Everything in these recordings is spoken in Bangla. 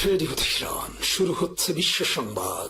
রেডিও তেহরান, শুরু হচ্ছে বিশ্ব সংবাদ।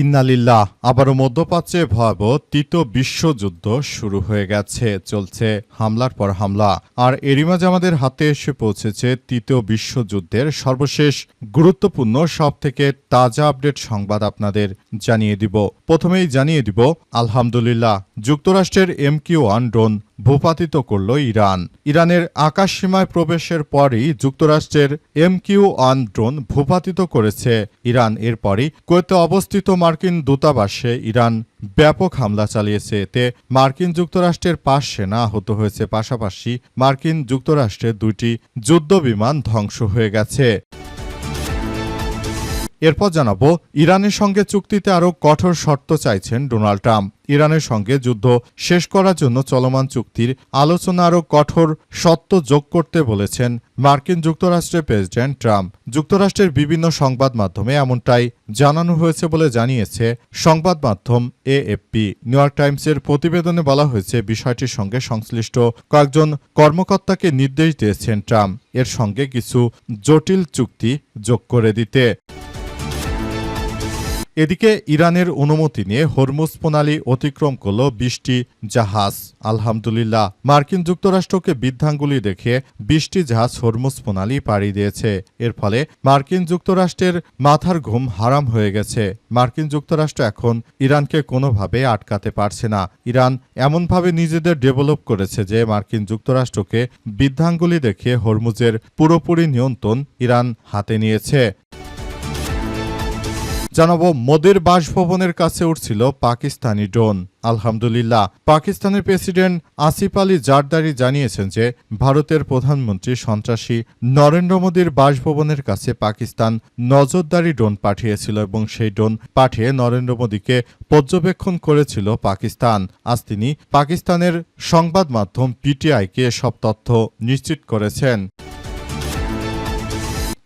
ইন্নালিল্লাহ। আবারও মধ্যপ্রাচ্যে ভয়াবহ তৃতীয় বিশ্বযুদ্ধ শুরু হয়ে গেছে। চলছে হামলার পর হামলা। আর এরই মাঝে আমাদের হাতে এসে পৌঁছেছে তৃতীয় বিশ্বযুদ্ধের সর্বশেষ গুরুত্বপূর্ণ সবথেকে তাজা আপডেট সংবাদ আপনাদের জানিয়ে দিব। প্রথমেই জানিয়ে দিব, আলহামদুলিল্লাহ, যুক্তরাষ্ট্রের MQ-1 ড্রোন ভূপাতিত করল ইরান। ইরানের আকাশসীমায় প্রবেশের পরই যুক্তরাষ্ট্রের MQ-1 ড্রোন ভূপাতিত করেছে ইরান। এরপরই কুয়েতে অবস্থিত মার্কিন দূতাবাসে ইরান ব্যাপক হামলা চালিয়েছে। এতে মার্কিন যুক্তরাষ্ট্রের 5 সেনা আহত হয়েছে, পাশাপাশি মার্কিন যুক্তরাষ্ট্রের 2টি যুদ্ধবিমান ধ্বংস হয়ে গেছে। এরপর জানাবো, ইরানের সঙ্গে চুক্তিতে আরও কঠোর শর্ত চাইছেন ডোনাল্ড ট্রাম্প। ইরানের সঙ্গে যুদ্ধ শেষ করার জন্য চলমান চুক্তির আলোচনা আরও কঠোর শর্ত যোগ করতে বলেছেন মার্কিন যুক্তরাষ্ট্রের প্রেসিডেন্ট ট্রাম্প। যুক্তরাষ্ট্রের বিভিন্ন সংবাদ মাধ্যমে এমনটাই জানানো হয়েছে বলে জানিয়েছে সংবাদ মাধ্যম AFP। নিউ ইয়র্ক টাইমসের প্রতিবেদনে বলা হয়েছে, বিষয়টির সঙ্গে সংশ্লিষ্ট কয়েকজন কর্মকর্তাকে নির্দেশ দিয়েছেন ট্রাম্প এর সঙ্গে কিছু জটিল চুক্তি যোগ করে দিতে। এদিকে ইরানের অনুমতি নিয়ে হরমুজ প্রণালী অতিক্রম করল 20টি জাহাজ। আলহামদুলিল্লাহ, মার্কিন যুক্তরাষ্ট্রকে বৃদ্ধাঙ্গুলি দেখে 20টি জাহাজ হরমুজ প্রণালী পাড়ি দিয়েছে। এর ফলে মার্কিন যুক্তরাষ্ট্রের মাথার ঘুম হারাম হয়ে গেছে। মার্কিন যুক্তরাষ্ট্র এখন ইরানকে কোনোভাবে আটকাতে পারছে না। ইরান এমনভাবে নিজেদের ডেভেলপ করেছে যে মার্কিন যুক্তরাষ্ট্রকে বৃদ্ধাঙ্গুলি দেখে হরমুজের পুরোপুরি নিয়ন্ত্রণ ইরান হাতে নিয়েছে। জানাবো, মোদির বাসভবনের কাছে উঠছিল পাকিস্তানি ড্রোন। আলহামদুলিল্লাহ, পাকিস্তানের প্রেসিডেন্ট আসিফ আলী জারদারি জানিয়েছেন যে ভারতের প্রধানমন্ত্রী সন্ত্রাসী নরেন্দ্র মোদীর বাসভবনের কাছে পাকিস্তান নজরদারি ড্রোন পাঠিয়েছিল এবং সেই ড্রোন পাঠিয়ে নরেন্দ্র মোদীকে পর্যবেক্ষণ করেছিল পাকিস্তান। আজ তিনি পাকিস্তানের সংবাদ মাধ্যম PTI-কে সব তথ্য নিশ্চিত করেছেন।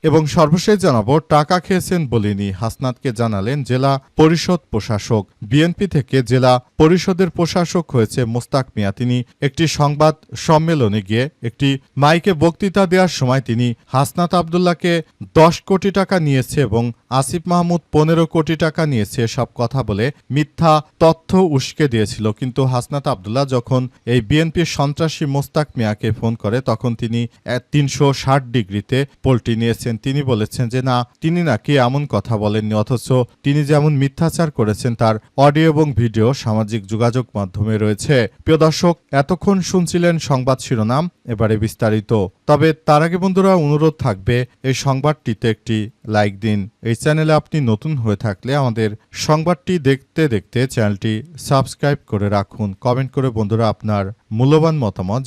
এবং সর্বশেষ জানাবো, টাকা খেয়েছেন বলিনি, হাসনাতকে জানালেন জেলা পরিষদ প্রশাসক। বিএনপি থেকে জেলা পরিষদের প্রশাসক হয়েছে মোস্তাক মিয়া। তিনি একটি সংবাদ সম্মেলনে গিয়ে একটি মাইকে বক্তৃতা দেওয়ার সময় তিনি হাসনাত আবদুল্লাহকে 10 কোটি টাকা নিয়েছে এবং আসিফ মাহমুদ 15 কোটি টাকা নিয়েছে সব কথা বলে মিথ্যা তথ্য উস্কে দিয়েছিল। কিন্তু হাসনাত আবদুল্লাহ যখন এই বিএনপির সন্ত্রাসী মোস্তাক মিয়াকে ফোন করে তখন তিনি 360 ডিগ্রিতে পল্টি নিয়েছেন। তিনি বলেছেন যে না, তিনি নাকি এমন কথা বলেননি, অথচ তিনি যেমন মিথ্যাচার করেছেন তার অডিও এবং ভিডিও সামাজিক যোগাযোগ মাধ্যমে রয়েছে। প্রিয় দর্শক, এতক্ষণ শুনছিলেন সংবাদ শিরোনাম, এবারে বিস্তারিত। তবে তার আগে বন্ধুরা অনুরোধ থাকবে, এই সংবাদটিতে একটি লাইক দিন। এই চ্যানেলে আপনি নতুন হয়ে থাকলে আমাদের সংবাদটি দেখতে দেখতে চ্যানেলটি সাবস্ক্রাইব করে রাখুন। কমেন্ট করে বন্ধুরা আপনার মূল্যবান মতামত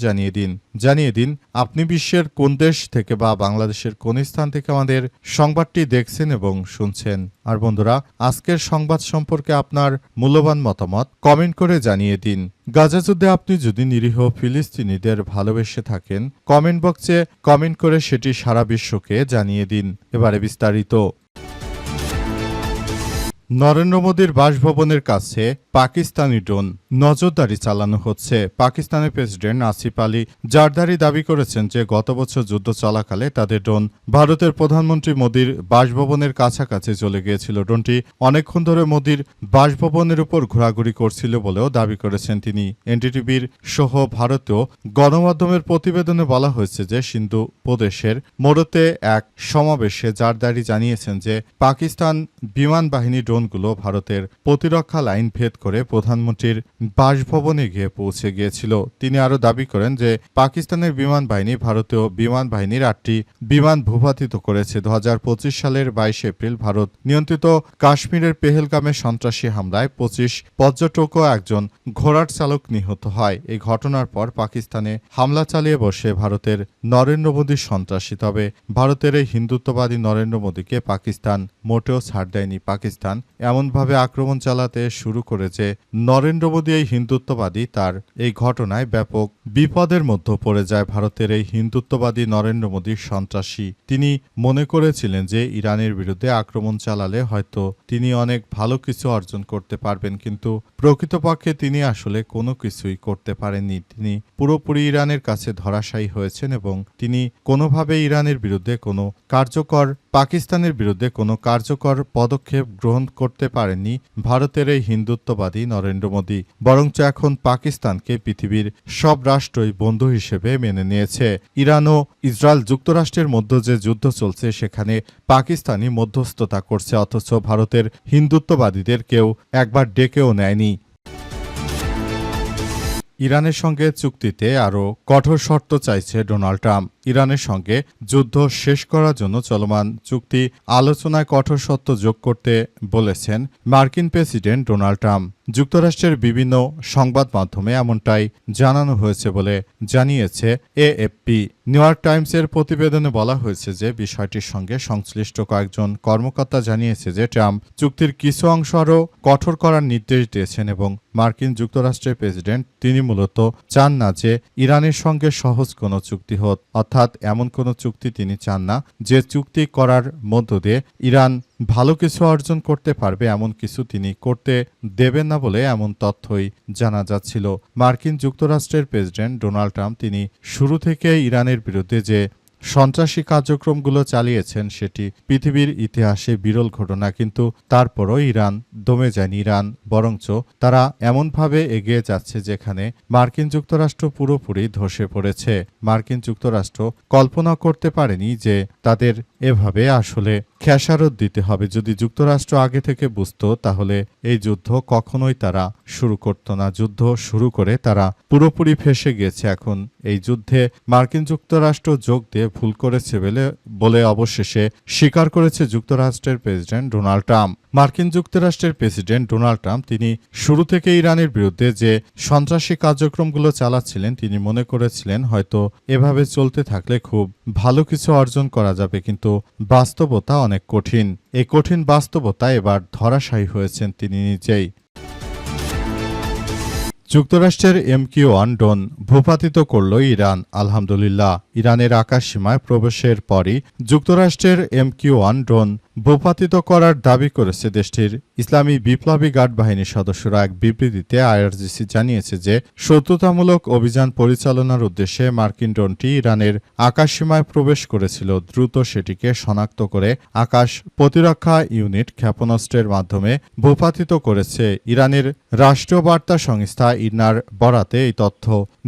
জানিয়ে দিন আপনি বিশ্বের কোন দেশ থেকে বা বাংলাদেশের কোন স্থান থেকে আমাদের সংবাদটি দেখছেন এবং শুনছেন। আর বন্ধুরা, আজকের সংবাদ সম্পর্কে আপনার মূল্যবান মতামত কমেন্ট করে জানিয়ে দিন। গাজা যুদ্ধে আপনি যদি নিরীহ ফিলিস্তিনিদের ভালোবেসে থাকেন, কমেন্ট বক্সে কমেন্ট করে সেটি সারা বিশ্বকে জানিয়ে দিন। এবারে বিস্তারিত। নরেন্দ্র মোদীর বাসভবনের কাছে পাকিস্তানি ড্রোন নজরদারি চালানো হচ্ছে। পাকিস্তানের প্রেসিডেন্ট আসিফ আলী জারদারি দাবি করেছেন যে গত বছর যুদ্ধ চলাকালে তাদের ড্রোন ভারতের প্রধানমন্ত্রী মোদীর বাসভবনের কাছাকাছি চলে গিয়েছিল। ড্রোনটি অনেকক্ষণ ধরে মোদীর বাসভবনের উপর ঘোরাঘুরি করছিল বলেও দাবি করেছেন তিনি। NDTV-র সহ ভারতীয় গণমাধ্যমের প্রতিবেদনে বলা হয়েছে যে সিন্ধু প্রদেশের মোরতে এক সমাবেশে জারদারি জানিয়েছেন যে পাকিস্তান বিমান বাহিনী ড্রোনগুলো ভারতের প্রতিরক্ষা লাইন ভেদ করে প্রধানমন্ত্রীর বাসভবনে গিয়ে পৌঁছে গিয়েছিল। তিনি আরও দাবি করেন যে পাকিস্তানের বিমান বাহিনী ভারতীয় বিমান বাহিনীর 8টি বিমান ভূপাতিত করেছে। 2025 সালের 22 এপ্রিল ভারত নিয়ন্ত্রিত কাশ্মীরের পেহেলগামে সন্ত্রাসী হামলায় 25 পর্যটক ও একজন ঘোড়ার চালক নিহত হয়। এই ঘটনার পর পাকিস্তানে হামলা চালিয়ে বসে ভারতের নরেন্দ্র মোদী সন্ত্রাসী। তবে ভারতের এই হিন্দুত্ববাদী নরেন্দ্র মোদীকে পাকিস্তান মোটেও ছাড় দেয়নি। পাকিস্তান এমনভাবে আক্রমণ চালাতে শুরু করেছে নরেন্দ্র মোদী এই হিন্দুত্ববাদী তার এই ঘটনায় ব্যাপক বিপদের মধ্যে পড়ে যায়। ভারতের এই হিন্দুত্ববাদী নরেন্দ্র মোদী সন্ত্রাসী। তিনি মনে করেছিলেন যে ইরানের বিরুদ্ধে আক্রমণ চালালে হয়তো তিনি অনেক ভালো কিছু অর্জন করতে পারবেন, কিন্তু প্রকৃতপক্ষে তিনি আসলে কোনো কিছুই করতে পারেননি। তিনি পুরোপুরি ইরানের কাছে ধরাশায়ী হয়েছেন এবং তিনি কোনোভাবে ইরানের বিরুদ্ধে কোনো পাকিস্তানের বিরুদ্ধে কোনো কার্যকর পদক্ষেপ গ্রহণ করতে পারেননি ভারতের এই হিন্দুত্ববাদী নরেন্দ্র মোদী। বরঞ্চ এখন পাকিস্তানকে পৃথিবীর সব রাষ্ট্রই বন্ধু হিসেবে মেনে নিয়েছে। ইরান ও ইসরায়েল যুক্তরাষ্ট্রের মধ্যে যে যুদ্ধ চলছে সেখানে পাকিস্তানই মধ্যস্থতা করছে, অথচ ভারতের হিন্দুত্ববাদীদের কেউ একবার ডেকেও নেয়নি। ইরানের সঙ্গে চুক্তিতে আরও কঠোর শর্ত চাইছে ডোনাল্ড ট্রাম্প। ইরানের সঙ্গে যুদ্ধ শেষ করার জন্য চলমান চুক্তি আলোচনায় কঠোর শর্ত যোগ করতে বলেছেন মার্কিন প্রেসিডেন্ট ডোনাল্ড ট্রাম্প। যুক্তরাষ্ট্রের বিভিন্ন সংবাদ মাধ্যমে এমনটাই জানানো হয়েছে বলে জানিয়েছে এএফপি। নিউ ইয়র্ক টাইমসের প্রতিবেদনে বলা হয়েছে যে বিষয়টির সঙ্গে সংশ্লিষ্ট কয়েকজন কর্মকর্তা জানিয়েছে যে ট্রাম্প চুক্তির কিছু অংশ আরও কঠোর করার নির্দেশ দিয়েছেন এবং মার্কিন যুক্তরাষ্ট্রের প্রেসিডেন্ট তিনি মূলত চান না যে ইরানের সঙ্গে সহজ কোনো চুক্তি হোক, অর্থাৎ এমন কোনো চুক্তি তিনি চান না যে চুক্তি করার মধ্য দিয়ে ইরান ভালো কিছু অর্জন করতে পারবে, এমন কিছু তিনি করতে দেবেন না বলে এমন তথ্যই জানা যাচ্ছিল। মার্কিন যুক্তরাষ্ট্রের প্রেসিডেন্ট ডোনাল্ড ট্রাম্প তিনি শুরু থেকে ইরানের বিরুদ্ধে যে সন্ত্রাসী কার্যক্রমগুলো চালিয়েছেন সেটি পৃথিবীর ইতিহাসে বিরল ঘটনা, কিন্তু তারপরও ইরান দমে যায়নি। ইরান বরঞ্চ তারা এমনভাবে এগিয়ে যাচ্ছে যেখানে মার্কিন যুক্তরাষ্ট্র পুরোপুরি ধসে পড়েছে। মার্কিন যুক্তরাষ্ট্র কল্পনা করতে পারেনি যে তাদের এভাবে আসলে খেসারত দিতে হবে। যদি যুক্তরাষ্ট্র আগে থেকে বুঝতো তাহলে এই যুদ্ধ কখনোই তারা শুরু করত না। যুদ্ধ শুরু করে তারা পুরোপুরি ফেঁসে গিয়েছে। এখন এই যুদ্ধে মার্কিন যুক্তরাষ্ট্র যোগ দিয়ে ভুল করেছে বলে অবশেষে স্বীকার করেছে যুক্তরাষ্ট্রের প্রেসিডেন্ট ডোনাল্ড ট্রাম্প। মার্কিন যুক্তরাষ্ট্রের প্রেসিডেন্ট ডোনাল্ড ট্রাম্প তিনি শুরু থেকে ইরানের বিরুদ্ধে যে সন্ত্রাসী কার্যক্রমগুলো চালাচ্ছিলেন তিনি মনে করেছিলেন হয়তো এভাবে চলতে থাকলে খুব ভালো কিছু অর্জন করা যাবে, কিন্তু বাস্তবতা অনেক কঠিন। এই কঠিন বাস্তবতা এবার ধরাশায়ী হয়েছেন তিনি নিজেই। যুক্তরাষ্ট্রের MQ-1 ড্রোন ভূপাতিত করল ইরান। আলহামদুলিল্লাহ, ইরানের আকাশসীমায় প্রবেশের পরই যুক্তরাষ্ট্রের MQ-1 ড্রোন ভূপাতিত করার দাবি করেছে দেশটির ইসলামী বিপ্লবী গার্ড বাহিনীর সদস্যরা। এক বিবৃতিতে IRGC জানিয়েছে যে শত্রুতামূলক অভিযান পরিচালনার উদ্দেশ্যে মার্কিন ড্রোনটি ইরানের আকাশসীমায় প্রবেশ করেছিল। দ্রুত সেটিকে শনাক্ত করে আকাশ প্রতিরক্ষা ইউনিট ক্ষেপণাস্ত্রের মাধ্যমে ভূপাতিত করেছে। ইরানের রাষ্ট্রীয় বার্তা সংস্থা ইরনার বরাতে এই তথ্য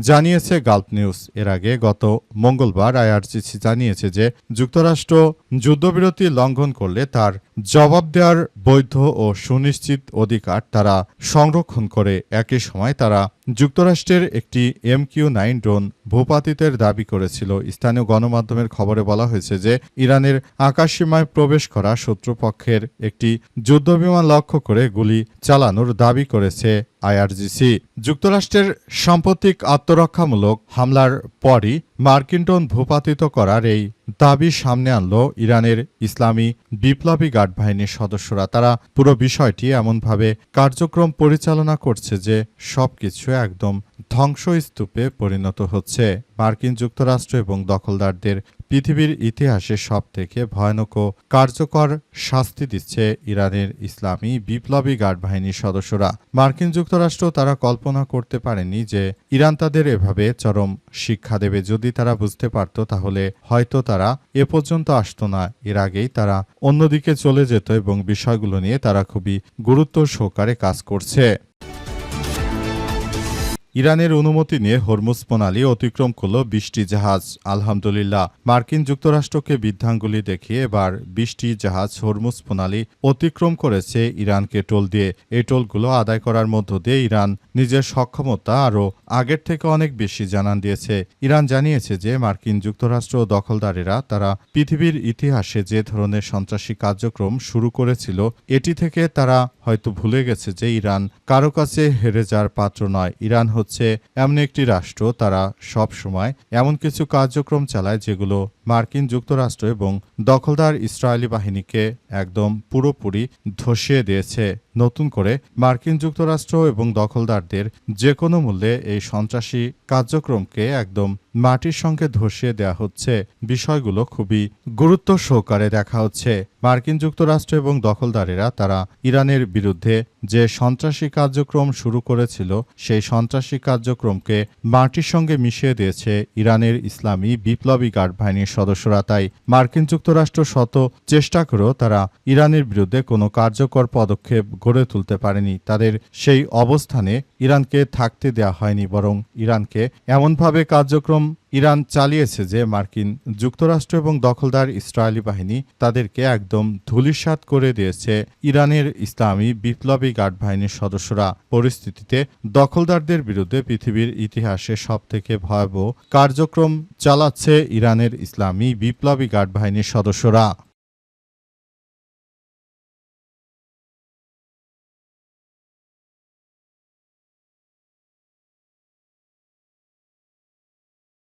জানিয়েছে গালফ নিউজ। এর আগে গত মঙ্গলবার IRGC জানিয়েছে যে যুক্তরাষ্ট্র যুদ্ধবিরতি লঙ্ঘন করলে তার জবাব দেওয়ার বৈধ ও সুনিশ্চিত অধিকার তারা সংরক্ষণ করে। একই সময় তারা যুক্তরাষ্ট্রের একটি MQ-9 ড্রোন ভূপাতিতের দাবি করেছিল। স্থানীয় গণমাধ্যমের খবরে বলা হয়েছে যে ইরানের আকাশসীমায় প্রবেশ করা শত্রুপক্ষের একটি যুদ্ধবিমান লক্ষ্য করে গুলি চালানোর দাবি করেছে IRGC। যুক্তরাষ্ট্রের সাম্প্রতিক আত্মরক্ষামূলক হামলার পরই মার্কিন ড্রোন ভূপাতিত করার এই দাবি সামনে আনল ইরানের ইসলামী বিপ্লবী গার্ড বাহিনীর সদস্যরা। তারা পুরো বিষয়টি এমনভাবে কার্যক্রম পরিচালনা করছে যে সবকিছু একদম ধ্বংসস্তূপে পরিণত হচ্ছে। মার্কিন যুক্তরাষ্ট্র এবং দখলদারদের পৃথিবীর ইতিহাসে সবথেকে ভয়ানক ও কার্যকর শাস্তি দিচ্ছে ইরানের ইসলামী বিপ্লবী গার্ড বাহিনীর সদস্যরা। মার্কিন যুক্তরাষ্ট্র তারা কল্পনা করতে পারেনি যে ইরান তাদের এভাবে চরম শিক্ষা দেবে। যদি তারা বুঝতে পারত তাহলে হয়তো তারা এ পর্যন্ত আসতো না। এর আগেই তারা অন্যদিকে চলে যেত এবং বিষয়গুলো নিয়ে তারা খুবই গুরুত্ব সহকারে কাজ করছে। ইরানের অনুমতি নিয়ে হরমুজ প্রণালী অতিক্রম করল 20টি জাহাজ। আলহামদুলিল্লাহ, মার্কিন যুক্তরাষ্ট্রকে বৃদ্ধাঙ্গুলি দেখিয়ে এবার 20টি জাহাজ হরমুজ প্রণালী অতিক্রম করেছে ইরানকে টোল দিয়ে। এই টোলগুলো আদায় করার মধ্য দিয়ে ইরান নিজের সক্ষমতা আরও আগের থেকে অনেক বেশি জানান দিয়েছে। ইরান জানিয়েছে যে মার্কিন যুক্তরাষ্ট্র ও দখলদারেরা তারা পৃথিবীর ইতিহাসে যে ধরনের সন্ত্রাসী কার্যক্রম শুরু করেছিল এটি থেকে তারা হয়তো ভুলে গেছে যে ইরান কারো কাছে হেরে যাওয়ার পাত্র নয়। ইরান হচ্ছে এমন একটি রাষ্ট্র তারা সব সময় এমন কিছু কার্যক্রম চালায় যেগুলো মার্কিন যুক্তরাষ্ট্র এবং দখলদার ইসরায়েলি বাহিনীকে একদম পুরোপুরি ধসিয়ে দিয়েছে। নতুন করে মার্কিন যুক্তরাষ্ট্র এবং দখলদারদের যে কোনো মূল্যে এই সন্ত্রাসী কার্যক্রমকে একদম মাটির সঙ্গে ধসিয়ে দেওয়া হচ্ছে। বিষয়গুলো খুবই গুরুত্ব সহকারে দেখা হচ্ছে। মার্কিন যুক্তরাষ্ট্র এবং দখলদারেরা তারা ইরানের বিরুদ্ধে যে সন্ত্রাসী কার্যক্রম শুরু করেছিল সেই সন্ত্রাসী কার্যক্রমকে মাটির সঙ্গে মিশিয়ে দিয়েছে ইরানের ইসলামী বিপ্লবী গার্ড বাহিনীর সদস্যরা। তাই মার্কিন যুক্তরাষ্ট্র শত চেষ্টা করেও তারা ইরানের বিরুদ্ধে কোনো কার্যকর পদক্ষেপ গড়ে তুলতে পারেনি। তাদের সেই অবস্থানে ইরানকে থাকতে দেওয়া হয়নি, বরং ইরানকে এমনভাবে কার্যক্রম ইরান চালিয়েছে যে মার্কিন যুক্তরাষ্ট্র এবং দখলদার ইসরায়েলি বাহিনী তাদেরকে একদম ধূলিসাৎ করে দিয়েছে ইরানের ইসলামী বিপ্লবী গার্ড বাহিনীর সদস্যরা। পরিস্থিতিতে দখলদারদের বিরুদ্ধে পৃথিবীর ইতিহাসে সবথেকে ভয়াবহ কার্যক্রম চালাচ্ছে ইরানের ইসলামী বিপ্লবী গার্ড বাহিনীর সদস্যরা।